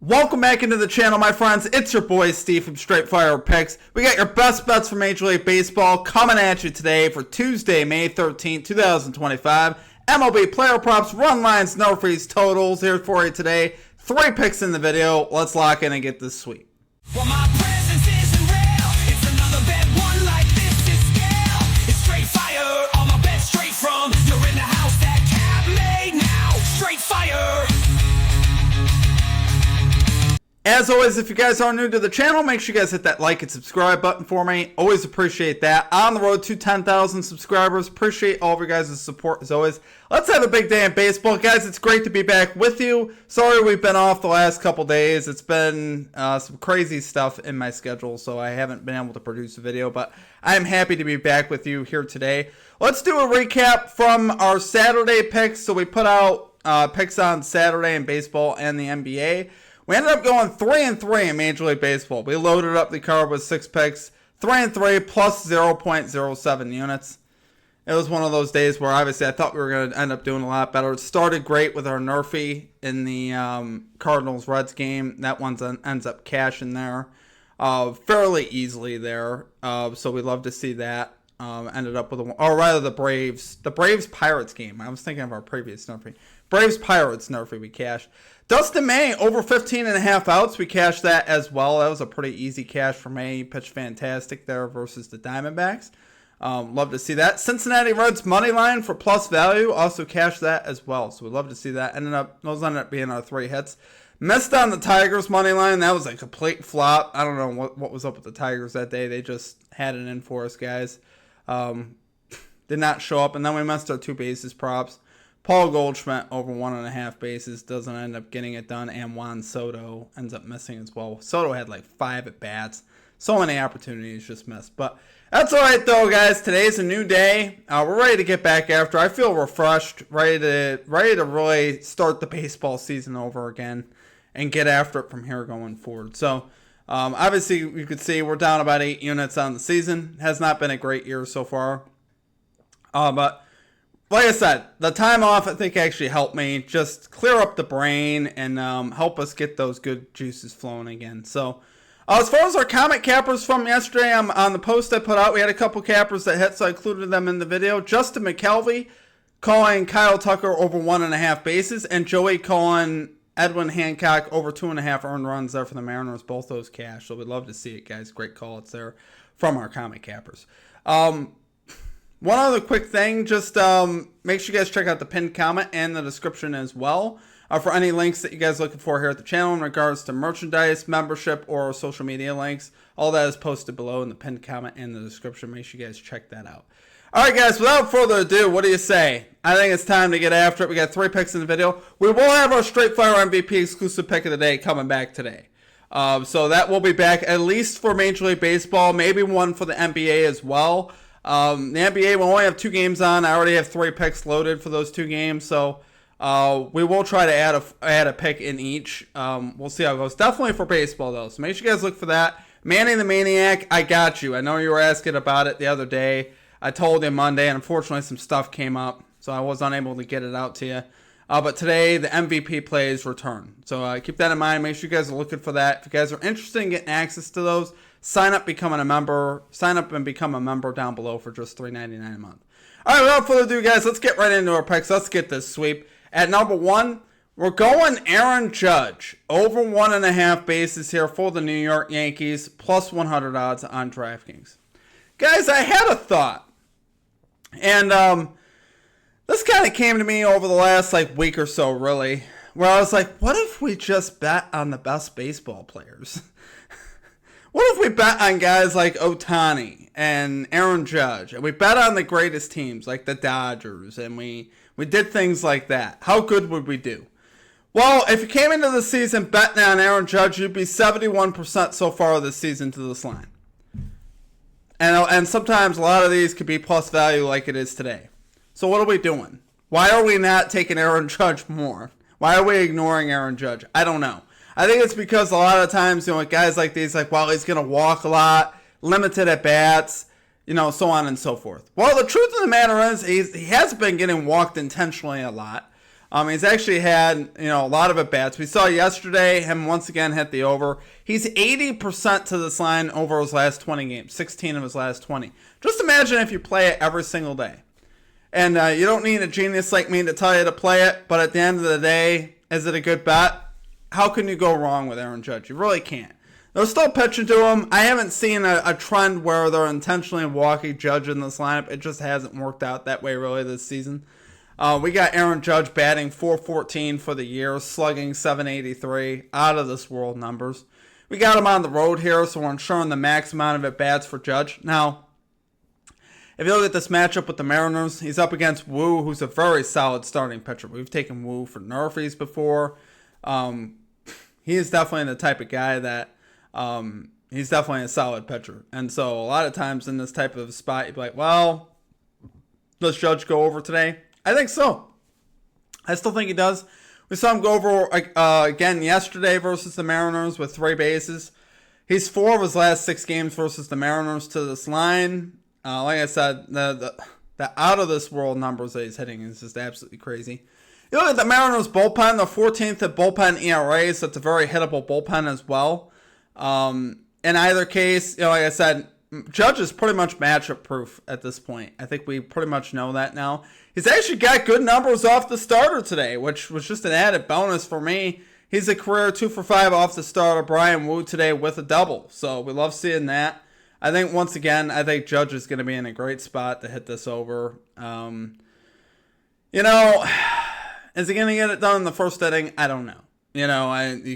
Welcome back into the channel, my friends. It's your boy Steve from Straight Fire Picks. We got your best bets for Major League Baseball coming at you today for Tuesday, May 13th, 2025. MLB player props, run lines, NRFIs, totals here for you today. 3 picks in the video. Let's lock in and get this sweep. Well, my presence isn't real. It's another bet, one like this is scale. It's straight fire, all my bets straight from. You're in the house, that cap made now. Straight fire. As always, if you guys are new to the channel, make sure you guys hit that like and subscribe button for me. Always appreciate that. On the road to 10,000 subscribers. Appreciate all of your guys' support as always. Let's have a big day in baseball. Guys, it's great to be back with you. Sorry we've been off the last couple days. It's been some crazy stuff in my schedule, so I haven't been able to produce a video, but I'm happy to be back with you here today. Let's do a recap from our Saturday picks. So we put out picks on Saturday in baseball and the NBA. We ended up going 3-3 in Major League Baseball. We loaded up the card with 6 picks, 3-3 plus 0.07 units. It was one of those days where obviously I thought we were going to end up doing a lot better. It started great with our NRFI in the Cardinals-Reds game. That one ends up cashing there fairly easily there. So we love to see that. Ended up with the Braves-Pirates game. I was thinking of our previous NRFI. Braves-Pirates NRFI we cashed. Dustin May over 15.5 outs. We cashed that as well. That was a pretty easy cash for May. He pitched fantastic there versus the Diamondbacks. Love to see that. Cincinnati Reds money line for plus value. Also cashed that as well. So we love to see that. Those ended up being our 3 hits. Missed on the Tigers money line. That was a complete flop. I don't know what was up with the Tigers that day. They just had it in for us, guys. Did not show up. And then we missed our 2 bases props. Paul Goldschmidt over 1.5 bases doesn't end up getting it done, and Juan Soto ends up missing as well. Soto had like 5 at bats. So many opportunities just missed. But that's all right though, guys. Today's a new day. We're ready to get back after. I feel refreshed, ready to really start the baseball season over again and get after it from here going forward. So obviously you could see we're down about 8 units on the season. Has not been a great year so far. But like I said, the time off I think actually helped me just clear up the brain and help us get those good juices flowing again. So as far as our comic cappers from yesterday, on the post I put out, we had a couple cappers that hit, so I included them in the video. Justin McKelvey calling Kyle Tucker over 1.5 bases, and Joey calling Edwin Hancock over 2.5 earned runs there for the Mariners. Both those cash, so we'd love to see it, guys. Great call. It's there from our comic cappers. One other quick thing, just make sure you guys check out the pinned comment and the description as well for any links that you guys are looking for here at the channel in regards to merchandise, membership, or social media links. All that is posted below in the pinned comment and the description. Make sure you guys check that out. All right, guys, without further ado, what do you say? I think it's time to get after it. We got 3 picks in the video. We will have our Straight Fire MVP exclusive pick of the day coming back today. So that will be back at least for Major League Baseball, maybe one for the NBA as well. The NBA will only have 2 games on. I already have 3 picks loaded for those 2 games, so we will try to add a pick in each. We'll see how it goes. Definitely for baseball though, so make sure you guys look for that. Manny the Maniac, I got you. I know you were asking about it the other day. I told you Monday, and unfortunately some stuff came up, so I was unable to get it out to you. But today the MVP plays return, so keep that in mind. Make sure you guys are looking for that. If you guys are interested in getting access to those, sign up and become a member down below for just $3.99 a month. All right, without further ado, guys, let's get right into our picks. Let's get this sweep. At number 1, we're going Aaron Judge over 1.5 bases here for the New York Yankees, plus 100 odds on DraftKings. Guys, I had a thought, and this kind of came to me over the last week or so, really, where I was like, what if we just bet on the best baseball players? What if we bet on guys like Ohtani and Aaron Judge, and we bet on the greatest teams like the Dodgers, and we did things like that? How good would we do? Well, if you came into the season betting on Aaron Judge, you'd be 71% so far this season to this line. And sometimes a lot of these could be plus value like it is today. So what are we doing? Why are we not taking Aaron Judge more? Why are we ignoring Aaron Judge? I don't know. I think it's because a lot of times, guys like these, well, he's going to walk a lot, limited at bats, so on and so forth. Well, the truth of the matter is he has been getting walked intentionally a lot. He's actually had, a lot of at-bats. We saw yesterday him once again hit the over. He's 80% to this line over his last 20 games, 16 of his last 20. Just imagine if you play it every single day. And you don't need a genius like me to tell you to play it, but at the end of the day, is it a good bet? How can you go wrong with Aaron Judge? You really can't. They're still pitching to him. I haven't seen a trend where they're intentionally walking Judge in this lineup. It just hasn't worked out that way really this season. We got Aaron Judge batting .414 for the year, slugging .783, out of this world numbers. We got him on the road here, so we're ensuring the max amount of at-bats for Judge. Now, if you look at this matchup with the Mariners, he's up against Wu, who's a very solid starting pitcher. We've taken Wu for NRFIs before. He is definitely the type of guy that he's definitely a solid pitcher. And so a lot of times in this type of spot, you'd be like, well, does Judge go over today? I think so. I still think he does. We saw him go over again yesterday versus the Mariners with 3 bases. He's 4 of his last 6 games versus the Mariners to this line. Like I said, the out of this world numbers that he's hitting is just absolutely crazy. You look at the Mariners bullpen, the 14th at bullpen ERA, so it's a very hittable bullpen as well. In either case, like I said, Judge is pretty much matchup proof at this point. I think we pretty much know that now. He's actually got good numbers off the starter today, which was just an added bonus for me. He's a career 2 for 5 off the starter, Brian Wu, today with a double. So we love seeing that. I think once again, I think Judge is going to be in a great spot to hit this over. Is he going to get it done in the first inning? I don't know.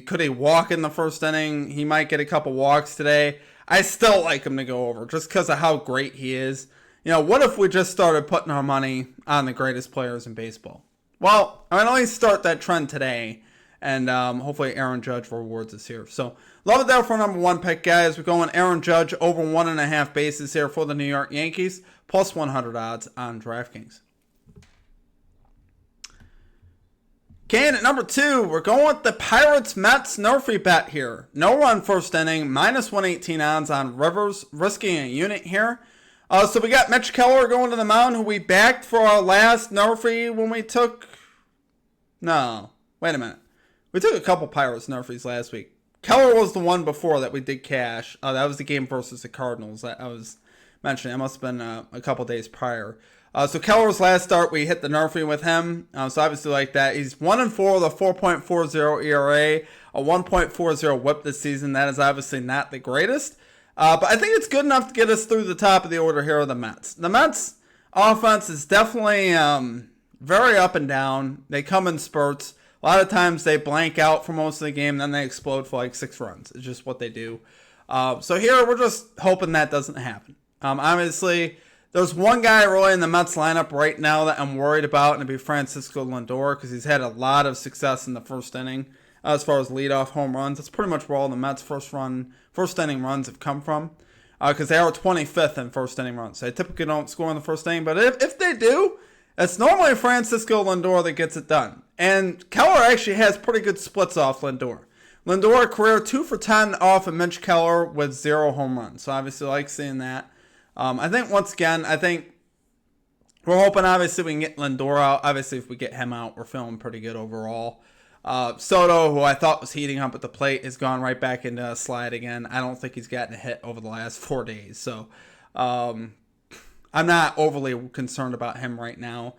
Could he walk in the first inning? He might get a couple walks today. I still like him to go over just because of how great he is. What if we just started putting our money on the greatest players in baseball? Well, I'm going to at least start that trend today, and hopefully Aaron Judge rewards us here. So, love it there for number 1 pick, guys. We're going Aaron Judge over 1.5 bases here for the New York Yankees, plus 100 odds on DraftKings. Okay, and at number 2, we're going with the Pirates-Mets NRFI bet here. No run first inning, minus 118 odds on Rivers, risking a unit here. So we got Mitch Keller going to the mound, who we backed for our last NRFI when we took... No, wait a minute. We took a couple Pirates NRFIs last week. Keller was the one before that we did cash. That was the game versus the Cardinals that I was mentioning. It must have been a couple days prior. So Keller's last start, we hit the NRFI with him. So obviously like that. He's 1-4 with a 4.40 ERA, a 1.40 whip this season. That is obviously not the greatest. But I think it's good enough to get us through the top of the order here with the Mets. The Mets offense is definitely very up and down. They come in spurts. A lot of times they blank out for most of the game, then they explode for like 6 runs. It's just what they do. So here we're just hoping that doesn't happen. Obviously, there's one guy really in the Mets lineup right now that I'm worried about, and it'd be Francisco Lindor, because he's had a lot of success in the first inning as far as leadoff home runs. That's pretty much where all the Mets first inning runs have come from, because they are 25th in first inning runs. They typically don't score in the first inning, but if they do, it's normally Francisco Lindor that gets it done. And Keller actually has pretty good splits off Lindor. Lindor, career 2 for 10 off of Mitch Keller with 0 home runs. So obviously I like seeing that. I think once again, we're hoping obviously we can get Lindor out. Obviously if we get him out, we're feeling pretty good overall. Soto, who I thought was heating up at the plate, has gone right back into a slide again. I don't think he's gotten a hit over the last 4 days. So I'm not overly concerned about him right now.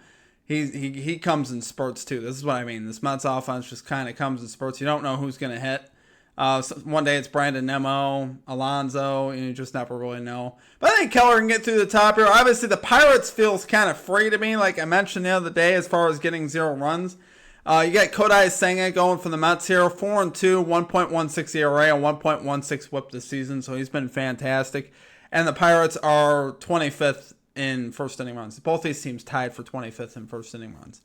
He comes in spurts too. This is what I mean. This Mets offense just kind of comes in spurts. You don't know who's going to hit. So one day it's Brandon Nimmo, Alonso, and you just never really know. But I think Keller can get through the top here. Obviously, the Pirates feels kind of free to me, like I mentioned the other day, as far as getting 0 runs. You got Kodai Senga going for the Mets here, 4-2, 1.16 ERA, and 1.16 WHIP this season, so he's been fantastic. And the Pirates are 25th in first inning runs. Both these teams tied for 25th in first inning runs.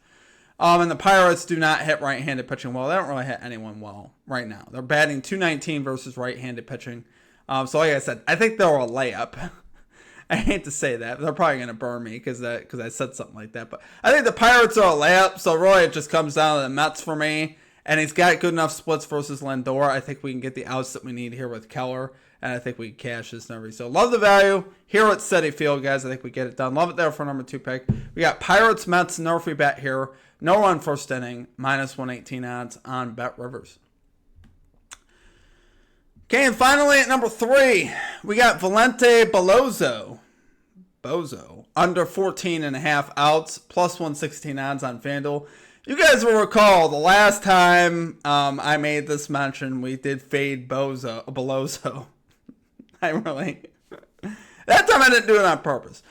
And the Pirates do not hit right-handed pitching well. They don't really hit anyone well right now. They're batting .219 versus right-handed pitching. So like I said, I think they're a layup. I hate to say that, but they're probably going to burn me because I said something like that. But I think the Pirates are a layup, so really it just comes down to the Mets for me. And he's got good enough splits versus Lindor. I think we can get the outs that we need here with Keller, and I think we can cash this number. So love the value here at Citi Field, guys. I think we get it done. Love it there for number 2 pick. We got Pirates, Mets, NRFI bet here, No run first inning, minus 118 odds on Bet Rivers. Okay, and finally at number 3, we got Valente Bozo, under 14.5 outs, plus 116 odds on FanDuel. You guys will recall the last time I made this mention, we did fade Belozo. That time I didn't do it on purpose.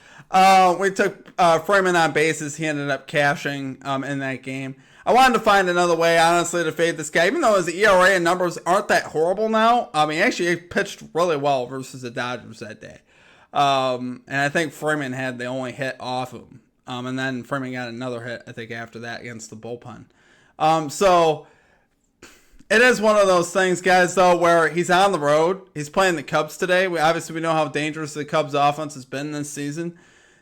We took Freeman on bases. He ended up cashing in that game. I wanted to find another way, honestly, to fade this guy, even though his ERA and numbers aren't that horrible now. I mean, actually, he pitched really well versus the Dodgers that day. And I think Freeman had the only hit off him. And then Freeman got another hit, I think, after that against the bullpen. So it is one of those things, guys, though, where he's on the road. He's playing the Cubs today. We know how dangerous the Cubs offense has been this season.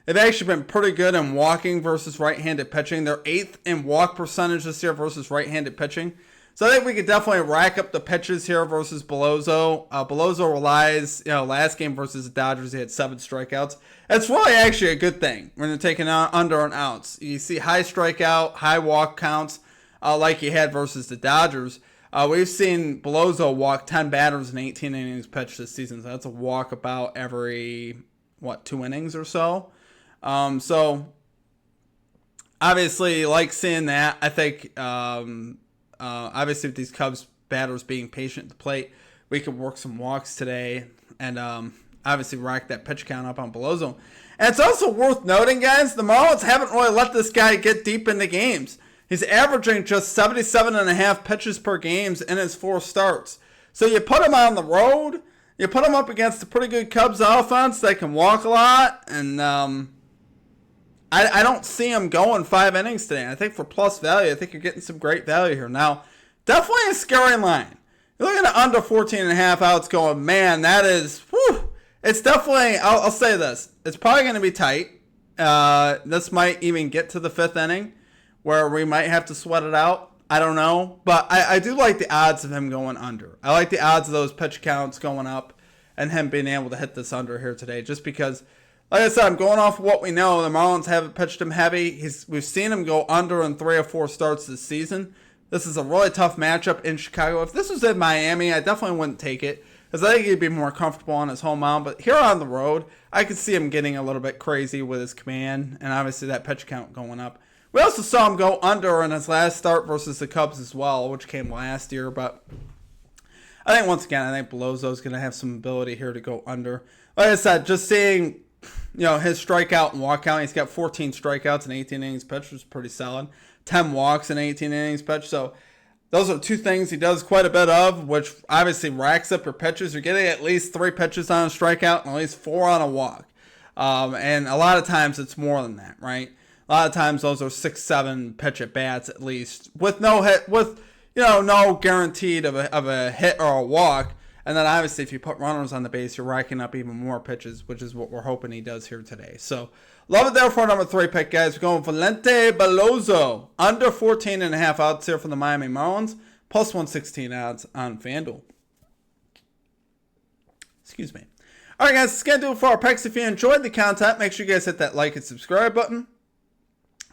They've actually been pretty good in walking versus right-handed pitching. They're 8th in walk percentage this year versus right-handed pitching. So I think we could definitely rack up the pitches here versus Belozo. Belozo relies, last game versus the Dodgers, he had 7 strikeouts. It's really actually a good thing when they're taking under and outs. You see high strikeout, high walk counts like he had versus the Dodgers. We've seen Belozo walk 10 batters in 18 innings pitched this season. So that's a walk about every, 2 innings or so. So obviously like seeing that. I think obviously with these Cubs batters being patient at the plate, we could work some walks today and obviously rack that pitch count up on Belozo. And it's also worth noting, guys, the Marlins haven't really let this guy get deep into games. He's averaging just 77.5 pitches per game in his 4 starts. So you put him on the road, you put him up against a pretty good Cubs offense that can walk a lot, and I don't see him going 5 innings today. I think for plus value, I think you're getting some great value here. Now, definitely a scary line. You're looking at under 14.5 outs going, man, that is, whew. It's definitely, I'll say this, it's probably going to be tight. This might even get to the 5th inning where we might have to sweat it out. I don't know. But I do like the odds of him going under. I like the odds of those pitch counts going up and him being able to hit this under here today just because, like I said, I'm going off of what we know. The Marlins haven't pitched him heavy. We've seen him go under in 3 or 4 starts this season. This is a really tough matchup in Chicago. If this was in Miami, I definitely wouldn't take it because I think he'd be more comfortable on his home mound. But here on the road, I could see him getting a little bit crazy with his command and obviously that pitch count going up. We also saw him go under in his last start versus the Cubs as well, which came last year. But I think, once again, I think Belozo's going to have some ability here to go under. Like I said, just seeing his strikeout and walk count, he's got 14 strikeouts in 18 innings pitched, which is pretty solid. 10 walks in 18 innings pitched. So those are 2 things he does quite a bit of, which obviously racks up your pitches. You're getting at least 3 pitches on a strikeout and at least 4 on a walk. And a lot of times it's more than that, right? A lot of times those are 6-7 pitch at bats at least, with no hit, with no guaranteed of a hit or a walk. And then obviously if you put runners on the base, you're racking up even more pitches, which is what we're hoping he does here today. So love it there for number 3 pick, guys. We're going Valente Belozo, under 14.5 outs here from the Miami Marlins, plus 116 odds on FanDuel. Excuse me. All right, guys, that's going to do it for our picks. If you enjoyed the content, make sure you guys hit that like and subscribe button.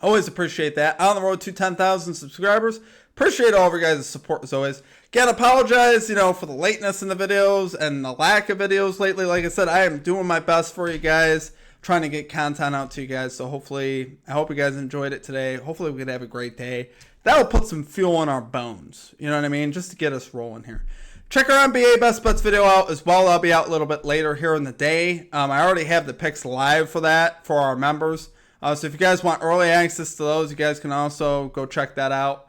Always appreciate that. On the road to 10,000 subscribers. Appreciate all of your guys' support as always. Again, apologize, for the lateness in the videos and the lack of videos lately. Like I said, I am doing my best for you guys, trying to get content out to you guys. So I hope you guys enjoyed it today. Hopefully we could have a great day. That will put some fuel in our bones. You know what I mean? Just to get us rolling here. Check our NBA Best Bets video out as well. I'll be out a little bit later here in the day. I already have the picks live for that for our members. So if you guys want early access to those, you guys can also go check that out.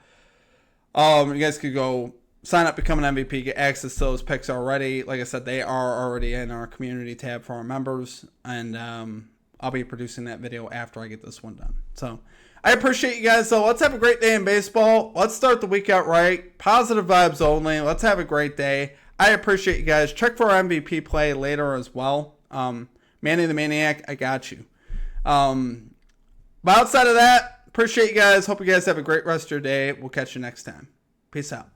You guys could go sign up, become an MVP, get access to those picks already. Like I said, they are already in our community tab for our members. And I'll be producing that video after I get this one done. So I appreciate you guys. So let's have a great day in baseball. Let's start the week out right. Positive vibes only. Let's have a great day. I appreciate you guys. Check for our MVP play later as well. Manny the Maniac, I got you. But outside of that, appreciate you guys. Hope you guys have a great rest of your day. We'll catch you next time. Peace out.